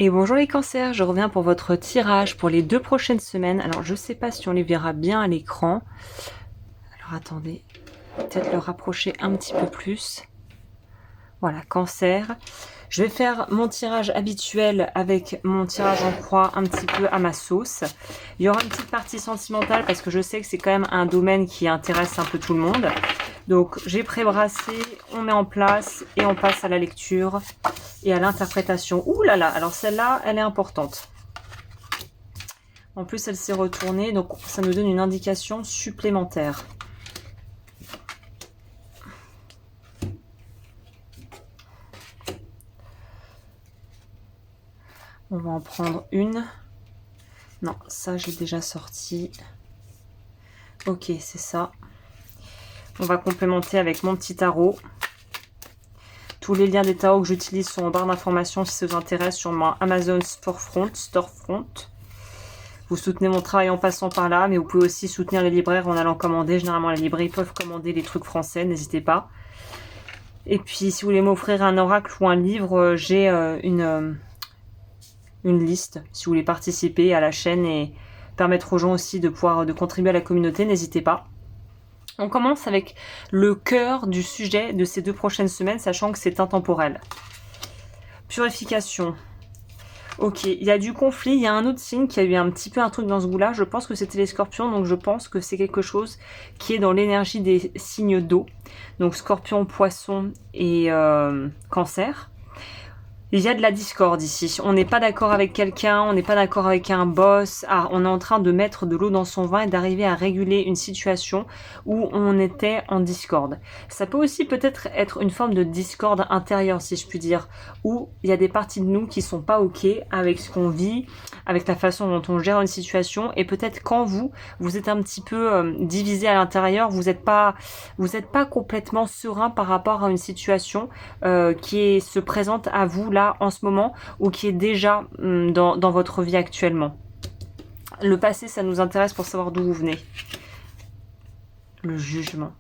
Et bonjour les cancers, je reviens pour votre tirage pour les 2 prochaines semaines. Alors je sais pas si on les verra bien à l'écran. Alors attendez, peut-être le rapprocher un petit peu plus. Voilà, cancer. Je vais faire mon tirage habituel avec mon tirage en croix un petit peu à ma sauce. Il y aura une petite partie sentimentale parce que je sais que c'est quand même un domaine qui intéresse un peu tout le monde. Donc j'ai pré-brassé, on met en place et on passe à la lecture et à l'interprétation. Ouh là là, alors celle-là, elle est importante. En plus, elle s'est retournée, donc ça nous donne une indication supplémentaire. On va en prendre une. Non, ça j'ai déjà sorti. Ok, c'est ça. On va complémenter avec mon petit tarot. Tous les liens des tarots que j'utilise sont en barre d'informations si ça vous intéresse sur mon Amazon Storefront. Vous soutenez mon travail en passant par là, mais vous pouvez aussi soutenir les libraires en allant commander. Généralement, les libraires peuvent commander les trucs français, n'hésitez pas. Et puis, si vous voulez m'offrir un oracle ou un livre, j'ai une liste. Si vous voulez participer à la chaîne et permettre aux gens aussi de pouvoir contribuer à la communauté, n'hésitez pas. On commence avec le cœur du sujet de ces 2 prochaines semaines, sachant que c'est intemporel. Purification. Ok, il y a du conflit, il y a un autre signe qui a eu un petit peu un truc dans ce goût-là. Je pense que c'était les scorpions, donc je pense que c'est quelque chose qui est dans l'énergie des signes d'eau. Donc scorpion, poisson et cancer. Il y a de la discorde ici. On n'est pas d'accord avec quelqu'un, on n'est pas d'accord avec un boss. Ah, on est en train de mettre de l'eau dans son vin et d'arriver à réguler une situation où on était en discorde. Ça peut aussi peut-être être une forme de discorde intérieure, si je puis dire, où il y a des parties de nous qui sont pas ok avec ce qu'on vit, avec la façon dont on gère une situation, et peut-être quand vous êtes un petit peu divisé à l'intérieur, vous n'êtes pas complètement serein par rapport à une situation se présente à vous là en ce moment ou qui est déjà dans votre vie actuellement. Le passé, ça nous intéresse pour savoir d'où vous venez. Le jugement.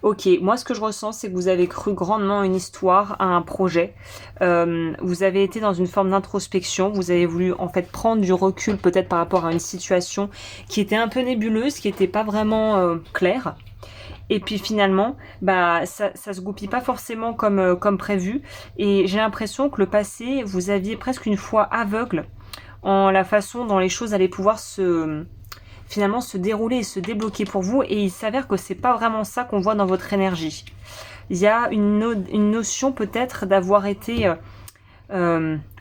Ok, moi ce que je ressens, c'est que vous avez cru grandement à une histoire, à un projet. Vous avez été dans une forme d'introspection. Vous avez voulu en fait prendre du recul peut-être par rapport à une situation qui était un peu nébuleuse, qui n'était pas vraiment claire. Et puis finalement, bah ça se goupille pas forcément comme prévu. Et j'ai l'impression que le passé, vous aviez presque une foi aveugle en la façon dont les choses allaient pouvoir finalement se dérouler et se débloquer pour vous. Et il s'avère que c'est pas vraiment ça qu'on voit dans votre énergie. Il y a une notion peut-être d'avoir été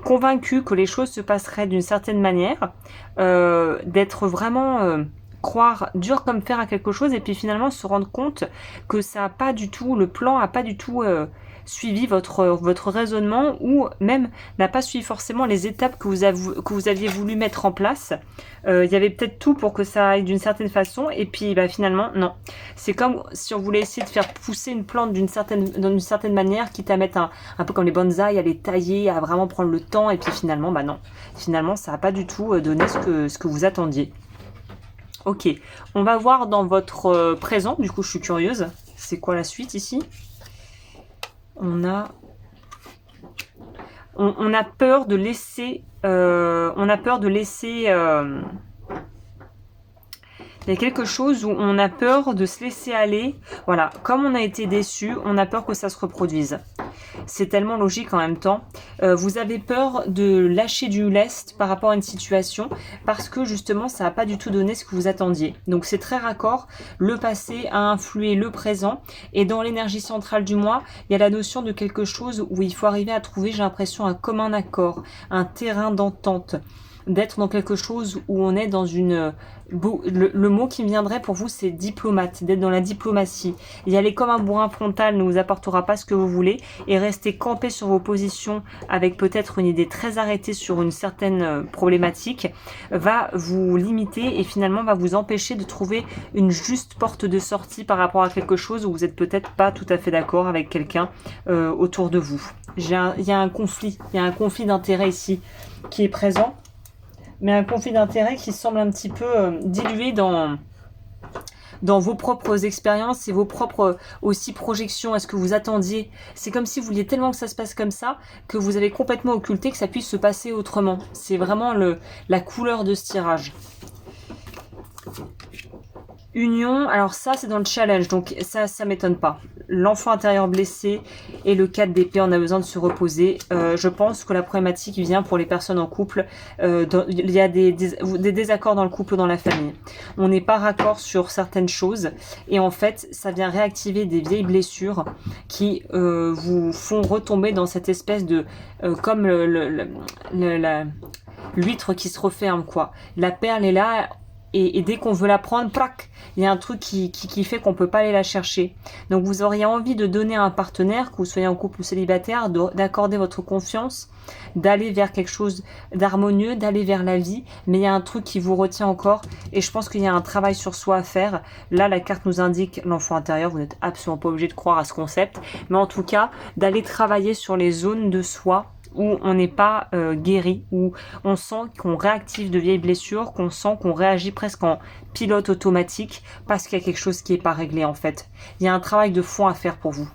convaincu que les choses se passeraient d'une certaine manière, d'être vraiment croire dur comme fer à quelque chose et puis finalement se rendre compte que ça a pas du tout, le plan a pas du tout suivi votre raisonnement ou même n'a pas suivi forcément les étapes que vous aviez voulu mettre en place. Il y avait peut-être tout pour que ça aille d'une certaine façon et puis bah, finalement non. C'est comme si on voulait essayer de faire pousser une plante d'une certaine manière, quitte à mettre un peu comme les bonsaïs, à les tailler, à vraiment prendre le temps et puis finalement bah non. Finalement ça n'a pas du tout donné ce que vous attendiez. Ok, on va voir dans votre présent, du coup je suis curieuse. C'est quoi la suite ici? On a peur de laisser... il y a quelque chose où on a peur de se laisser aller. Voilà, comme on a été déçu, on a peur que ça se reproduise. C'est tellement logique en même temps. Vous avez peur de lâcher du lest par rapport à une situation parce que justement ça n'a pas du tout donné ce que vous attendiez. Donc c'est très raccord. Le passé a influé le présent et dans l'énergie centrale du mois, il y a la notion de quelque chose où il faut arriver à trouver, j'ai l'impression, un commun accord, un terrain d'entente, d'être dans quelque chose où on est dans une... Le mot qui me viendrait pour vous, c'est diplomate, d'être dans la diplomatie. Y aller comme un bourrin frontal ne vous apportera pas ce que vous voulez et rester campé sur vos positions avec peut-être une idée très arrêtée sur une certaine problématique va vous limiter et finalement va vous empêcher de trouver une juste porte de sortie par rapport à quelque chose où vous n'êtes peut-être pas tout à fait d'accord avec quelqu'un autour de vous. Il y a un conflit d'intérêt ici qui est présent, mais un conflit d'intérêt qui semble un petit peu dilué dans dans vos propres expériences et vos propres aussi projections à ce que vous attendiez. C'est comme si vous vouliez tellement que ça se passe comme ça, que vous avez complètement occulté que ça puisse se passer autrement. C'est vraiment la couleur de ce tirage. Union, alors ça c'est dans le challenge, donc ça m'étonne pas. L'enfant intérieur blessé et le 4 d'épée, on a besoin de se reposer. Je pense que la problématique vient pour les personnes en couple. Il y a des désaccords dans le couple ou dans la famille. On n'est pas raccord sur certaines choses et en fait ça vient réactiver des vieilles blessures qui vous font retomber dans cette espèce de... comme l'huître qui se referme quoi. La perle est là... Et dès qu'on veut la prendre, plac, il y a un truc qui fait qu'on peut pas aller la chercher. Donc vous auriez envie de donner à un partenaire, que vous soyez en couple ou célibataire, d'accorder votre confiance, d'aller vers quelque chose d'harmonieux, d'aller vers la vie. Mais il y a un truc qui vous retient encore. Et je pense qu'il y a un travail sur soi à faire. Là, la carte nous indique l'enfant intérieur. Vous n'êtes absolument pas obligé de croire à ce concept. Mais en tout cas, d'aller travailler sur les zones de soi où on n'est pas guéri, où on sent qu'on réactive de vieilles blessures, qu'on sent qu'on réagit presque en pilote automatique parce qu'il y a quelque chose qui n'est pas réglé en fait. Il y a un travail de fond à faire pour vous.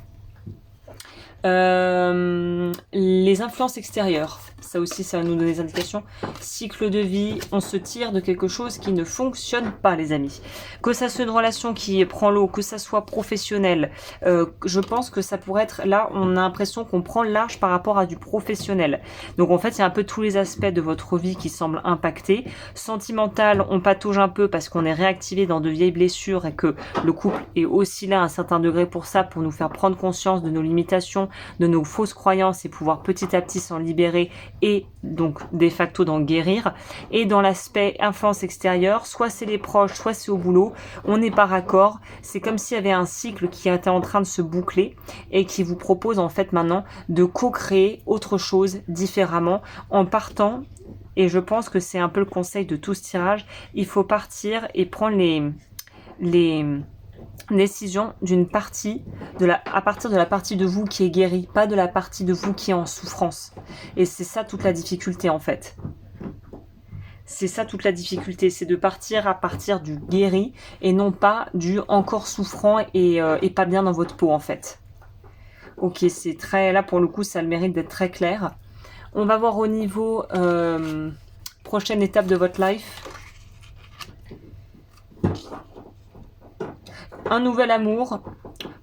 Les influences extérieures, ça aussi ça va nous donner des indications. Cycle de vie, on se tire de quelque chose qui ne fonctionne pas les amis. Que ça soit une relation qui prend l'eau, que ça soit professionnel, je pense que ça pourrait être, là on a l'impression qu'on prend le large par rapport à du professionnel. Donc en fait il y a un peu tous les aspects de votre vie qui semblent impactés. Sentimental, on patauge un peu parce qu'on est réactivé dans de vieilles blessures et que le couple est aussi là à un certain degré pour ça, pour nous faire prendre conscience de nos limitations, de nos fausses croyances et pouvoir petit à petit s'en libérer et donc de facto d'en guérir. Et dans l'aspect influence extérieure, soit c'est les proches, soit c'est au boulot, on n'est pas raccord. C'est comme s'il y avait un cycle qui était en train de se boucler et qui vous propose en fait maintenant de co-créer autre chose différemment en partant. Et je pense que c'est un peu le conseil de tout ce tirage. Il faut partir et prendre les décision d'une partie à partir de la partie de vous qui est guérie, pas de la partie de vous qui est en souffrance. Et c'est ça toute la difficulté en fait. C'est ça toute la difficulté, c'est de partir à partir du guéri et non pas du encore souffrant et pas bien dans votre peau en fait. Ok, c'est très... Là pour le coup ça a le mérite d'être très clair. On va voir au niveau prochaine étape de votre life. Un nouvel amour,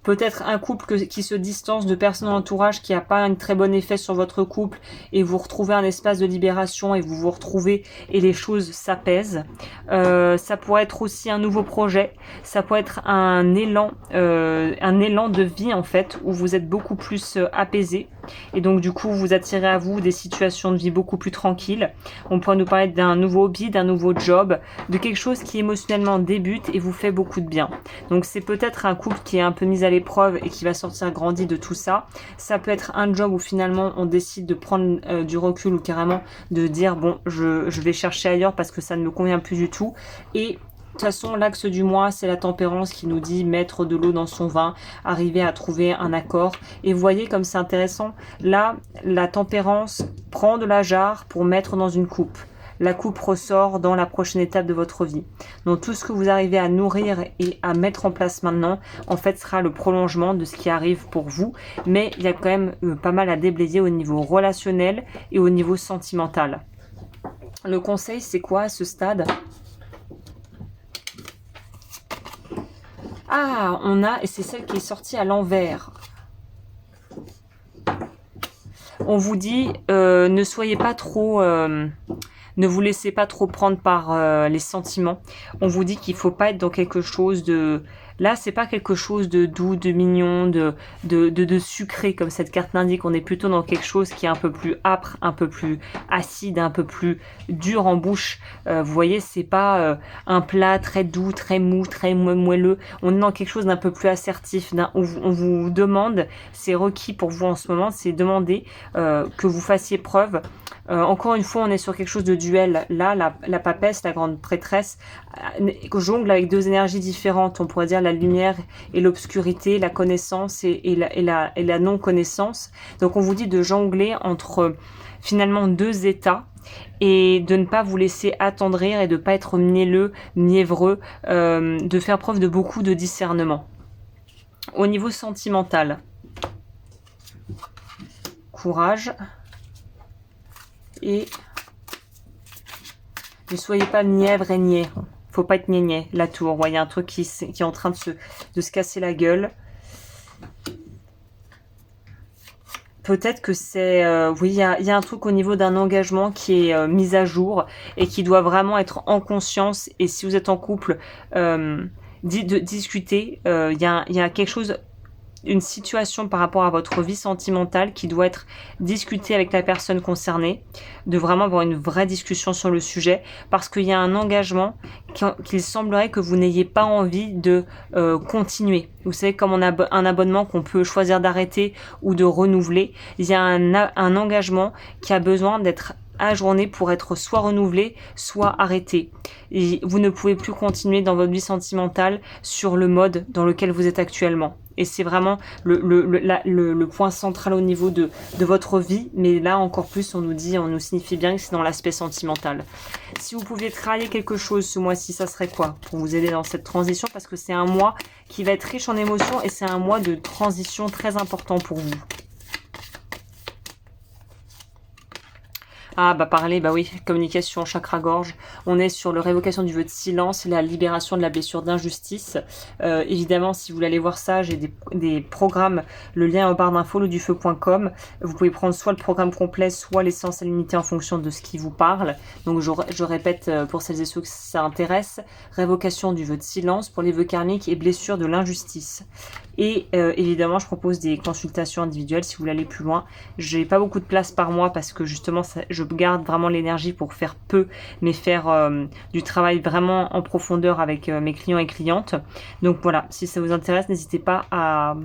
peut-être un couple qui se distance de personnes dans l'entourage qui n'a pas un très bon effet sur votre couple et vous retrouvez un espace de libération et vous vous retrouvez et les choses s'apaisent. Ça pourrait être aussi un nouveau projet, ça pourrait être un élan de vie en fait où vous êtes beaucoup plus apaisé et donc du coup vous attirez à vous des situations de vie beaucoup plus tranquilles. On pourrait nous parler d'un nouveau hobby, d'un nouveau job, de quelque chose qui émotionnellement débute et vous fait beaucoup de bien. Donc c'est peut-être un couple qui est un peu mis à l'épreuve et qui va sortir grandi de tout ça. Ça peut être un job où finalement on décide de prendre du recul ou carrément de dire bon je vais chercher ailleurs parce que ça ne me convient plus du tout. Et de toute façon, l'axe du mois, c'est la tempérance qui nous dit mettre de l'eau dans son vin, arriver à trouver un accord. Et vous voyez comme c'est intéressant. Là, la tempérance prend de la jarre pour mettre dans une coupe. La coupe ressort dans la prochaine étape de votre vie. Donc tout ce que vous arrivez à nourrir et à mettre en place maintenant, en fait, sera le prolongement de ce qui arrive pour vous. Mais il y a quand même pas mal à déblayer au niveau relationnel et au niveau sentimental. Le conseil, c'est quoi à ce stade ? Ah, on a, et c'est celle qui est sortie à l'envers. On vous dit, ne soyez pas trop... ne vous laissez pas trop prendre par les sentiments. On vous dit qu'il faut pas être dans quelque chose de... Là, c'est pas quelque chose de doux, de mignon, de sucré, comme cette carte l'indique. On est plutôt dans quelque chose qui est un peu plus âpre, un peu plus acide, un peu plus dur en bouche. Vous voyez, c'est pas un plat très doux, très mou, très moelleux. On est dans quelque chose d'un peu plus assertif. On vous demande, c'est requis pour vous en ce moment, c'est demander que vous fassiez preuve. Encore une fois, on est sur quelque chose de duel. Là, la papesse, la grande prêtresse, jongle avec deux énergies différentes. On pourrait dire la lumière et l'obscurité, la connaissance et la non-connaissance. Donc, on vous dit de jongler entre finalement 2 états et de ne pas vous laisser attendrir et de ne pas être mielleux, mièvreux, de faire preuve de beaucoup de discernement. Au niveau sentimental, courage et ne soyez pas mièvre et niais. Faut pas être niais, la tour. Il y a un truc qui est en train de se casser la gueule. Peut-être que c'est... oui, il y a un truc au niveau d'un engagement qui est mis à jour et qui doit vraiment être en conscience. Et si vous êtes en couple, de discuter. Il y a quelque chose... une situation par rapport à votre vie sentimentale qui doit être discutée avec la personne concernée, de vraiment avoir une vraie discussion sur le sujet, parce qu'il y a un engagement qu'il semblerait que vous n'ayez pas envie de continuer. Vous savez, comme on a un abonnement qu'on peut choisir d'arrêter ou de renouveler, il y a un engagement qui a besoin d'être ajourné pour être soit renouvelé, soit arrêté. Et vous ne pouvez plus continuer dans votre vie sentimentale sur le mode dans lequel vous êtes actuellement. Et c'est vraiment le point central au niveau de votre vie. Mais là, encore plus, on nous signifie bien que c'est dans l'aspect sentimental. Si vous pouviez travailler quelque chose ce mois-ci, ça serait quoi pour vous aider dans cette transition? Parce que c'est un mois qui va être riche en émotions et c'est un mois de transition très important pour vous. Ah bah parler, bah oui, communication, chakra-gorge. On est sur la révocation du vœu de silence, la libération de la blessure d'injustice. Évidemment, si vous voulez aller voir ça, j'ai des programmes, le lien en barre d'infos, ledufeu.com. Vous pouvez prendre soit le programme complet, soit l'essence à l'unité en fonction de ce qui vous parle. Donc je répète pour celles et ceux que ça intéresse, révocation du vœu de silence pour les vœux karmiques et blessure de l'injustice. Et évidemment, je propose des consultations individuelles si vous voulez aller plus loin. J'ai pas beaucoup de place par mois parce que justement, je garde vraiment l'énergie pour faire peu, mais faire du travail vraiment en profondeur avec mes clients et clientes. Donc voilà, si ça vous intéresse, n'hésitez pas à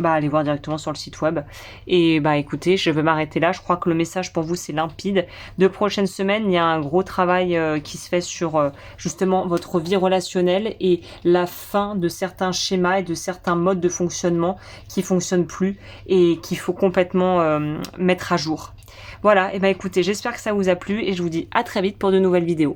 aller voir directement sur le site web. Et écoutez, je vais m'arrêter là. Je crois que le message pour vous, c'est limpide. 2 prochaines semaines, il y a un gros travail qui se fait sur justement votre vie relationnelle et la fin de certains schémas et de certains modes de fonctionnement qui fonctionnent plus et qu'il faut complètement mettre à jour. Voilà, et écoutez, j'espère que ça vous a plu et je vous dis à très vite pour de nouvelles vidéos.